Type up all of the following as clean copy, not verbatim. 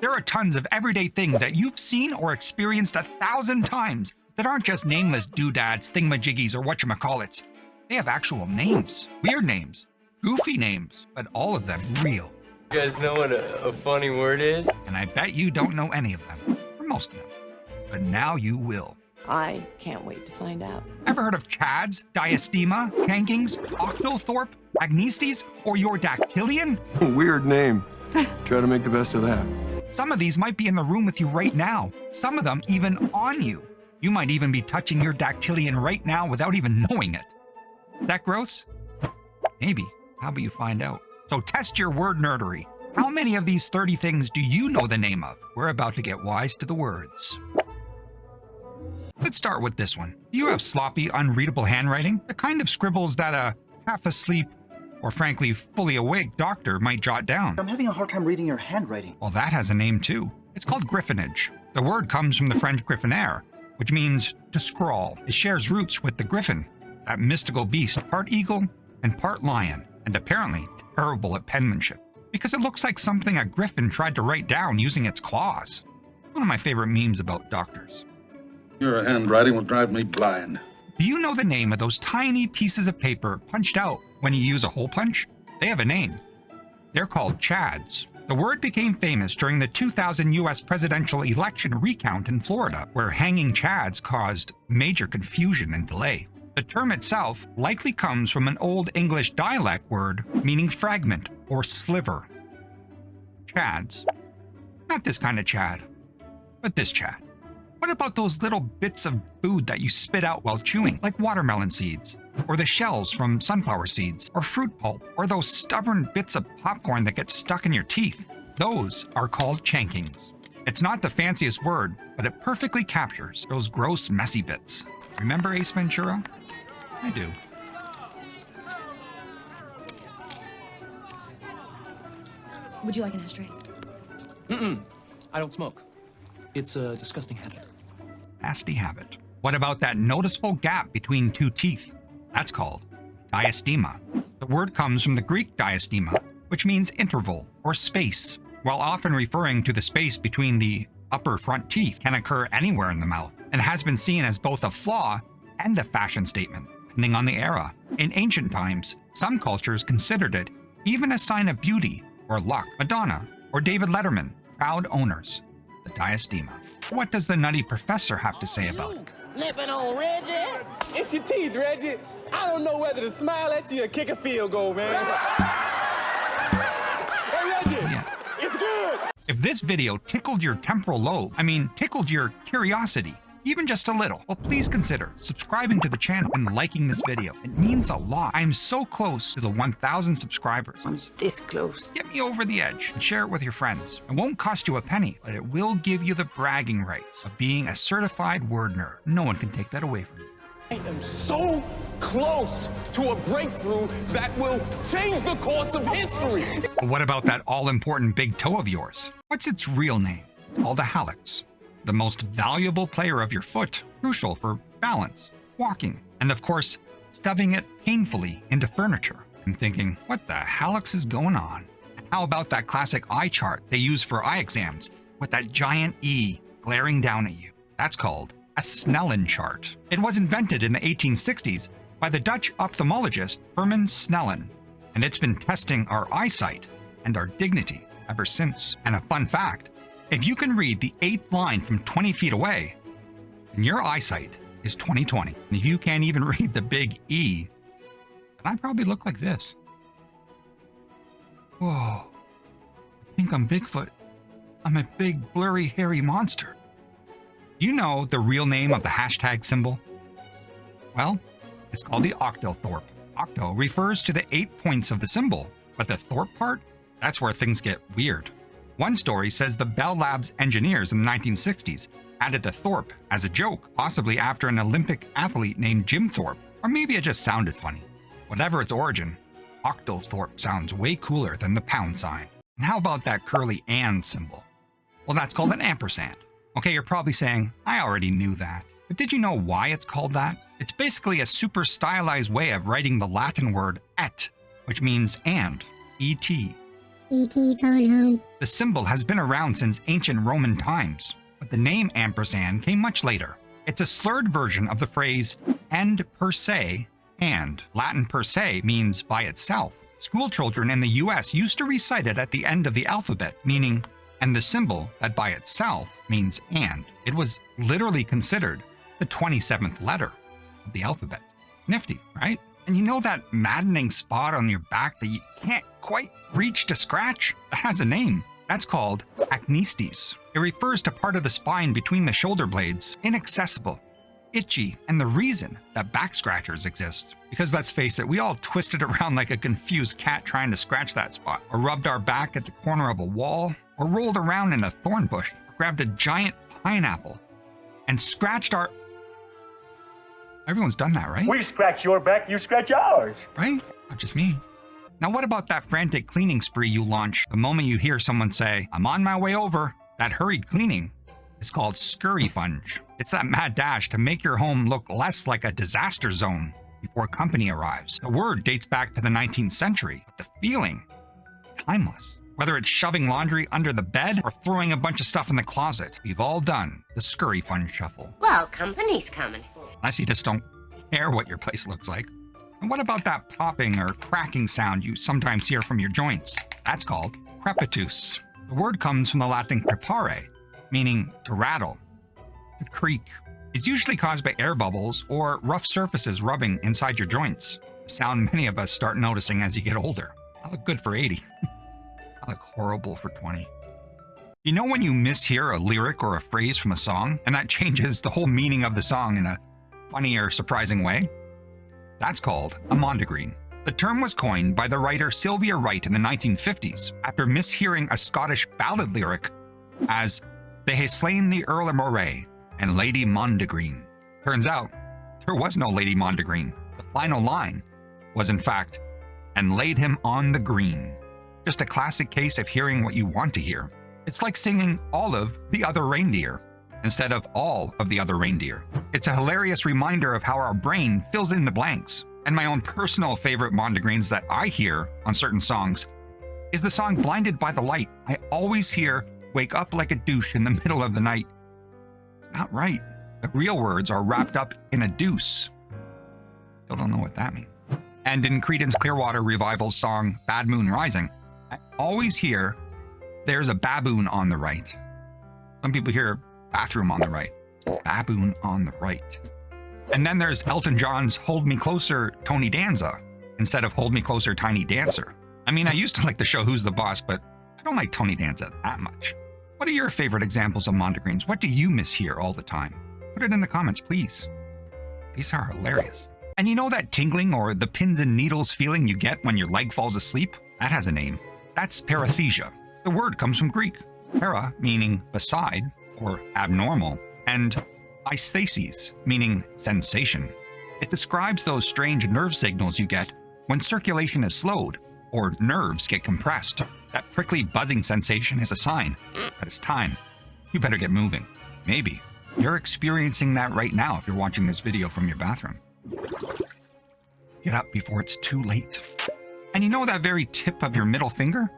There are tons of everyday things that you've seen or experienced 1,000 times that aren't just nameless doodads, thingamajiggies, or whatchamacallits. They have actual names, weird names, goofy names, but all of them real. You guys know what a funny word is? And I bet you don't know any of them, or most of them. But now you will. I can't wait to find out. Ever heard of Chads, Diastema, Chankings, Octothorpe, Acnestis, or your Dactylion? Weird name. Try to make the best of that. Some of these might be in the room with you right now. Some of them even on you. You might even be touching your Dactylion right now without even knowing it. Is that gross? Maybe. How about you find out? So test your word nerdery. How many of these 30 things do you know the name of? We're about to get wise to the words. Let's start with this one. Do you have sloppy, unreadable handwriting? The kind of scribbles that a half-asleep, or frankly, fully awake doctor might jot down. I'm having a hard time reading your handwriting. Well, that has a name too. It's called Griffonage. The word comes from the French griffonnaire, which means to scrawl. It shares roots with the griffin, that mystical beast, part eagle and part lion, and apparently terrible at penmanship, because it looks like something a griffin tried to write down using its claws. One of my favorite memes about doctors. Your handwriting will drive me blind. Do you know the name of those tiny pieces of paper punched out when you use a hole punch? They have a name. They're called Chads. The word became famous during the 2000 US presidential election recount in Florida, where hanging Chads caused major confusion and delay. The term itself likely comes from an Old English dialect word meaning fragment or sliver. Chads. Not this kind of Chad, but this Chad. What about those little bits of food that you spit out while chewing, like watermelon seeds, or the shells from sunflower seeds, or fruit pulp, or those stubborn bits of popcorn that get stuck in your teeth? Those are called chankings. It's not the fanciest word, but it perfectly captures those gross, messy bits. Remember Ace Ventura? I do. Would you like an ashtray? I don't smoke. It's a disgusting habit. Nasty habit. What about that noticeable gap between two teeth? That's called diastema. The word comes from the Greek diastema, which means interval or space, while often referring to the space between the upper front teeth can occur anywhere in the mouth, and has been seen as both a flaw and a fashion statement, depending on the era. In ancient times, some cultures considered it even a sign of beauty or luck. Madonna or David Letterman, proud owners. The diastema. What does the nutty professor have to say about it? Lipping on Reggie? It's your teeth, Reggie. I don't know whether to smile at you or kick a field goal, man. Hey, Reggie, Yeah. it's good. If this video tickled your temporal lobe, tickled your curiosity, even just a little, well, please consider subscribing to the channel and liking this video. It means a lot. I am so close to the 1,000 subscribers. I'm this close. Get me over the edge and share it with your friends. It won't cost you a penny, but it will give you the bragging rights of being a certified word nerd. No one can take that away from you. I am so close to a breakthrough that will change the course of history. But what about that all-important big toe of yours? What's its real name? It's called a hallux. The most valuable player of your foot, crucial for balance, walking, and of course, stubbing it painfully into furniture and thinking, what the hallux is going on? And how about that classic eye chart they use for eye exams with that giant E glaring down at you? That's called a Snellen Chart. It was invented in the 1860s by the Dutch ophthalmologist Herman Snellen, and it's been testing our eyesight and our dignity ever since. And a fun fact, if you can read the 8th line from 20 feet away, then your eyesight is 20/20. And if you can't even read the big E, then I probably look like this. Whoa, I think I'm Bigfoot. I'm a big, blurry, hairy monster. You know the real name of the hashtag symbol? Well, it's called the Octothorpe. Octo refers to the 8 points of the symbol, but the Thorpe part, that's where things get weird. One story says the Bell Labs engineers in the 1960s added the Thorpe as a joke, possibly after an Olympic athlete named Jim Thorpe, or maybe it just sounded funny. Whatever its origin, Octothorpe sounds way cooler than the pound sign. And how about that curly and symbol? Well, that's called an ampersand. Okay, you're probably saying, I already knew that. But did you know why it's called that? It's basically a super stylized way of writing the Latin word et, which means and, et. E.T. phone home. The symbol has been around since ancient Roman times, but the name ampersand came much later. It's a slurred version of the phrase and per se, and. Latin per se means by itself. School children in the US used to recite it at the end of the alphabet, meaning, and the symbol that by itself means and. It was literally considered the 27th letter of the alphabet. Nifty, right? And you know that maddening spot on your back that you can't quite reach to scratch? That has a name. That's called Acnestis. It refers to part of the spine between the shoulder blades, inaccessible, itchy, and the reason that back scratchers exist. Because let's face it, we all twisted around like a confused cat trying to scratch that spot, or rubbed our back at the corner of a wall, or rolled around in a thorn bush, or grabbed a giant pineapple, and scratched our... Everyone's done that, right? We scratch your back, you scratch ours. Right? Not just me. Now what about that frantic cleaning spree you launch the moment you hear someone say, "I'm on my way over"? That hurried cleaning is called Scurryfunge. It's that mad dash to make your home look less like a disaster zone before company arrives. The word dates back to the 19th century, but the feeling is timeless. Whether it's shoving laundry under the bed or throwing a bunch of stuff in the closet, we've all done the Scurryfunge shuffle. Well, company's coming. Unless you just don't care what your place looks like. And what about that popping or cracking sound you sometimes hear from your joints? That's called Crepitus. The word comes from the Latin crepare, meaning to rattle, to creak. It's usually caused by air bubbles or rough surfaces rubbing inside your joints. A sound many of us start noticing as you get older. I look good for 80. I look horrible for 20. You know when you mishear a lyric or a phrase from a song, and that changes the whole meaning of the song in a funny or surprising way? That's called a Mondegreen. The term was coined by the writer Sylvia Wright in the 1950s after mishearing a Scottish ballad lyric as "They hae slain the Earl of Moray and Lady Mondegreen." Turns out, there was no Lady Mondegreen. The final line was in fact, "and laid him on the green." Just a classic case of hearing what you want to hear. It's like singing Olive the Other Reindeer instead of All of the Other Reindeer. It's a hilarious reminder of how our brain fills in the blanks. And my own personal favorite Mondegreens that I hear on certain songs is the song Blinded by the Light. I always hear "wake up like a douche in the middle of the night." It's not right. The real words are wrapped up in a deuce. Still don't know what that means. And in Creedence Clearwater Revival's song Bad Moon Rising, I always hear "there's a baboon on the right." Some people hear "bathroom on the right." Baboon on the right. And then there's Elton John's "Hold Me Closer, Tony Danza," instead of "Hold Me Closer, Tiny Dancer." I mean, I used to like the show Who's the Boss, but I don't like Tony Danza that much. What are your favorite examples of Mondegreens? What do you mishear all the time? Put it in the comments, please. These are hilarious. And you know that tingling or the pins and needles feeling you get when your leg falls asleep? That has a name. That's Paresthesia. The word comes from Greek. Para meaning beside or abnormal, and Aesthesis, meaning sensation. It describes those strange nerve signals you get when circulation is slowed or nerves get compressed. That prickly buzzing sensation is a sign that it's time. You better get moving. Maybe you're experiencing that right now if you're watching this video from your bathroom. Get up before it's too late. And you know that very tip of your middle finger?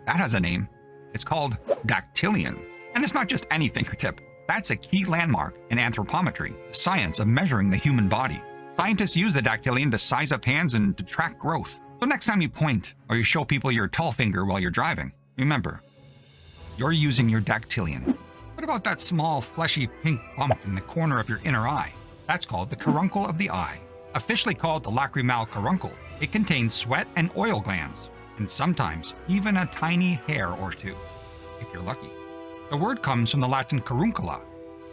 That has a name. It's called Dactylion. And it's not just any fingertip. That's a key landmark in anthropometry, the science of measuring the human body. Scientists use the dactylion to size up hands and to track growth. So next time you point or you show people your tall finger while you're driving, remember, you're using your dactylion. What about that small, fleshy pink bump in the corner of your inner eye? That's called the caruncle of the eye. Officially called the lacrimal caruncle, it contains sweat and oil glands, and sometimes even a tiny hair or two, if you're lucky. The word comes from the Latin caruncula,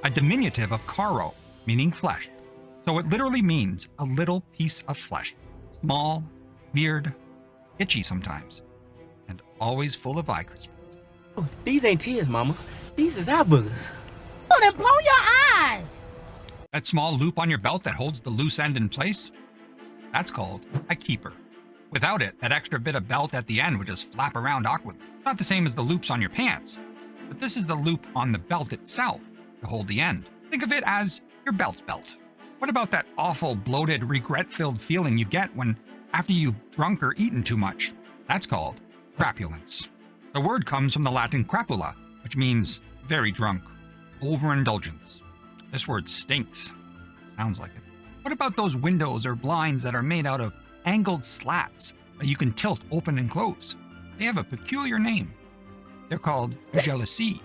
a diminutive of caro, meaning flesh. So it literally means a little piece of flesh. Small, weird, itchy sometimes, and always full of eye crispiness. Oh, these ain't tears, Mama. These is eye boogers. Oh, then blow your eyes! That small loop on your belt that holds the loose end in place? That's called a keeper. Without it, that extra bit of belt at the end would just flap around awkwardly. Not the same as the loops on your pants. But this is the loop on the belt itself to hold the end. Think of it as your belt's belt. What about that awful, bloated, regret-filled feeling you get when after you've drunk or eaten too much? That's called crapulence. The word comes from the Latin crapula, which means very drunk, overindulgence. This word stinks. Sounds like it. What about those windows or blinds that are made out of angled slats that you can tilt open and close? They have a peculiar name. They're called jalousie.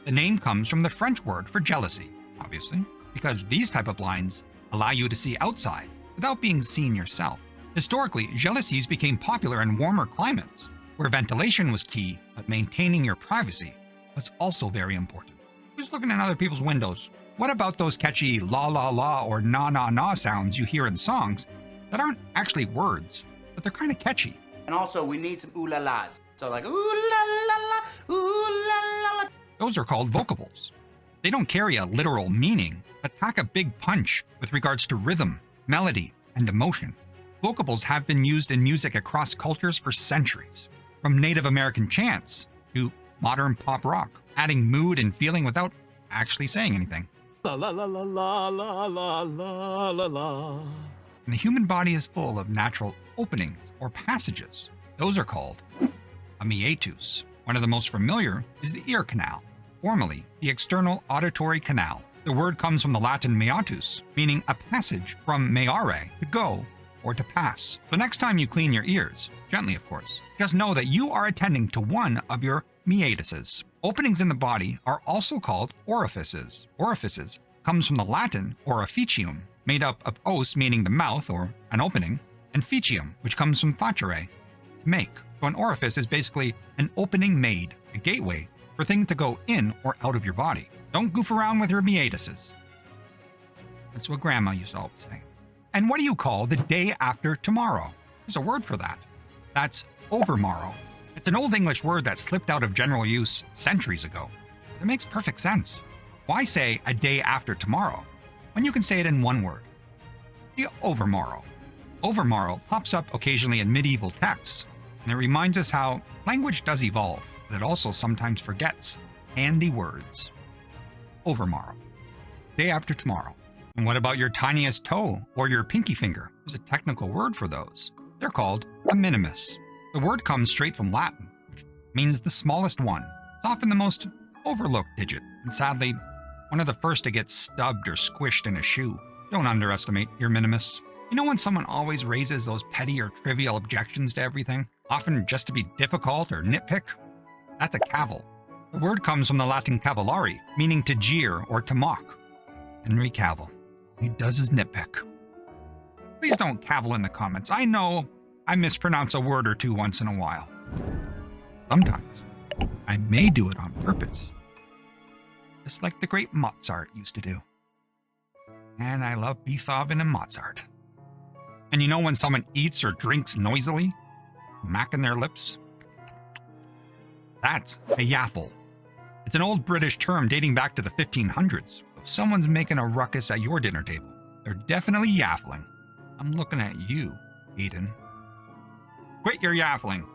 The name comes from the French word for jealousy, obviously, because these type of blinds allow you to see outside without being seen yourself. Historically, jalousies became popular in warmer climates, where ventilation was key, but maintaining your privacy was also very important. Who's looking in other people's windows? What about those catchy la la la or na na na sounds you hear in songs that aren't actually words, but they're kind of catchy? And also, we need some ooh la las. So like ooh la la la, ooh la la la. Those are called vocables. They don't carry a literal meaning, but pack a big punch with regards to rhythm, melody, and emotion. Vocables have been used in music across cultures for centuries, from Native American chants to modern pop rock, adding mood and feeling without actually saying anything. La la la la la la la la la la. And the human body is full of natural openings or passages. Those are called a meatus. One of the most familiar is the ear canal, formerly the external auditory canal. The word comes from the Latin meatus, meaning a passage from meare, to go or to pass. So next time you clean your ears, gently of course, just know that you are attending to one of your meatuses. Openings in the body are also called orifices. Orifices comes from the Latin orificium, made up of os meaning the mouth or an opening, and ficium, which comes from facere, to make. So an orifice is basically an opening made, a gateway for things to go in or out of your body. Don't goof around with your meatuses. That's what Grandma used to always say. And what do you call the day after tomorrow? There's a word for that. That's overmorrow. It's an Old English word that slipped out of general use centuries ago. It makes perfect sense. Why say a day after tomorrow when you can say it in one word? The overmorrow. Overmorrow pops up occasionally in medieval texts, and it reminds us how language does evolve, but it also sometimes forgets handy words. Overmorrow. Day after tomorrow. And what about your tiniest toe or your pinky finger? There's a technical word for those. They're called a minimus. The word comes straight from Latin, which means the smallest one. It's often the most overlooked digit, and sadly, one of the first to get stubbed or squished in a shoe. Don't underestimate your minimus. You know when someone always raises those petty or trivial objections to everything, often just to be difficult or nitpick? That's a cavil. The word comes from the Latin cavillare, meaning to jeer or to mock. Henry Cavill. He does his nitpick. Please don't cavil in the comments. I know I mispronounce a word or two once in a while. Sometimes I may do it on purpose. Just like the great Mozart used to do. And I love Beethoven and Mozart. And you know when someone eats or drinks noisily, macking their lips? That's a yaffle. It's an old British term dating back to the 1500s. If someone's making a ruckus at your dinner table, they're definitely yaffling. I'm looking at you, Eden. Quit your yaffling.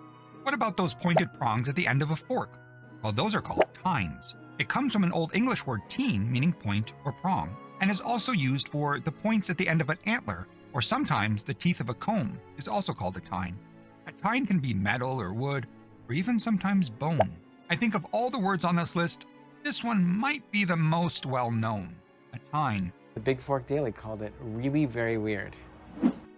What about those pointed prongs at the end of a fork? Well, those are called tines. It comes from an Old English word tine, meaning point or prong, and is also used for the points at the end of an antler, or sometimes the teeth of a comb is also called a tine. A tine can be metal or wood, or even sometimes bone. I think of all the words on this list, this one might be the most well-known, a tine. The Big Fork Daily called it really very weird.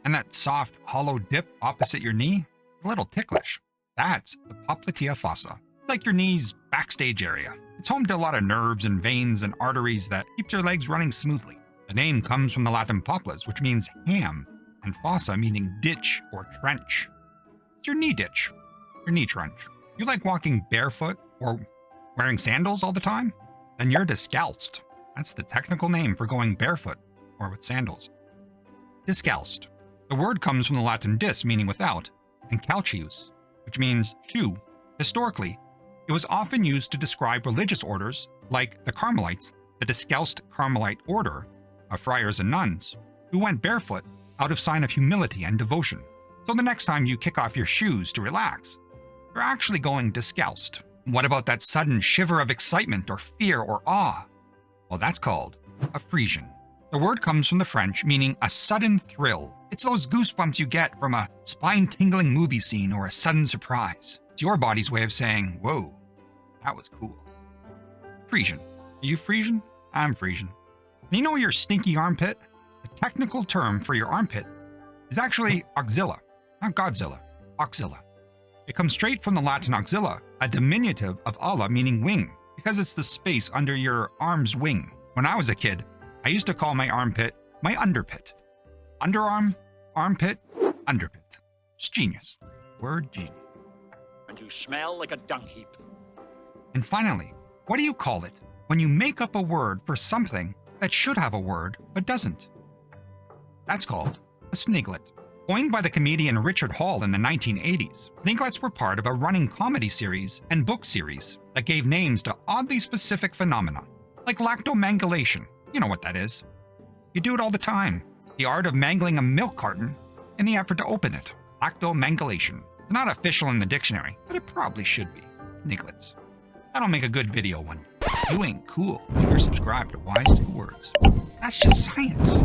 And that soft, hollow dip opposite your knee, a little ticklish. That's the Popliteal Fossa. It's like your knee's backstage area. It's home to a lot of nerves and veins and arteries that keep your legs running smoothly. The name comes from the Latin poplas, which means ham, and fossa meaning ditch or trench. It's your knee ditch, your knee trench. You like walking barefoot or wearing sandals all the time? Then you're discalced. That's the technical name for going barefoot or with sandals. Discalced. The word comes from the Latin dis, meaning without, and calcius, which means shoe. Historically, it was often used to describe religious orders like the Carmelites, the Discalced Carmelite order of friars and nuns, who went barefoot out of sign of humility and devotion. So the next time you kick off your shoes to relax, you're actually going discalced. What about that sudden shiver of excitement or fear or awe? Well, that's called a Frisson. The word comes from the French, meaning a sudden thrill. It's those goosebumps you get from a spine-tingling movie scene or a sudden surprise. It's your body's way of saying, whoa, that was cool. Frisian. Are you Frisian? I'm Frisian. And you know your stinky armpit? The technical term for your armpit is actually Axilla, not Godzilla, Axilla. It comes straight from the Latin axilla, a diminutive of alla meaning wing, because it's the space under your arm's wing. When I was a kid, I used to call my armpit my underpit. Underarm, armpit, underpit. It's genius. Word genius. And you smell like a dung heap. And finally, what do you call it when you make up a word for something that should have a word but doesn't? That's called a sniglet. Coined by the comedian Richard Hall in the 1980s, sniglets were part of a running comedy series and book series that gave names to oddly specific phenomena, like lactomangulation. You know what that is. You do it all the time. The art of mangling a milk carton in the effort to open it. Lactomangulation. It's not official in the dictionary, but it probably should be. Sniglets. That'll make a good video one. You ain't cool when you're subscribed to Wize 2 Words. That's just science.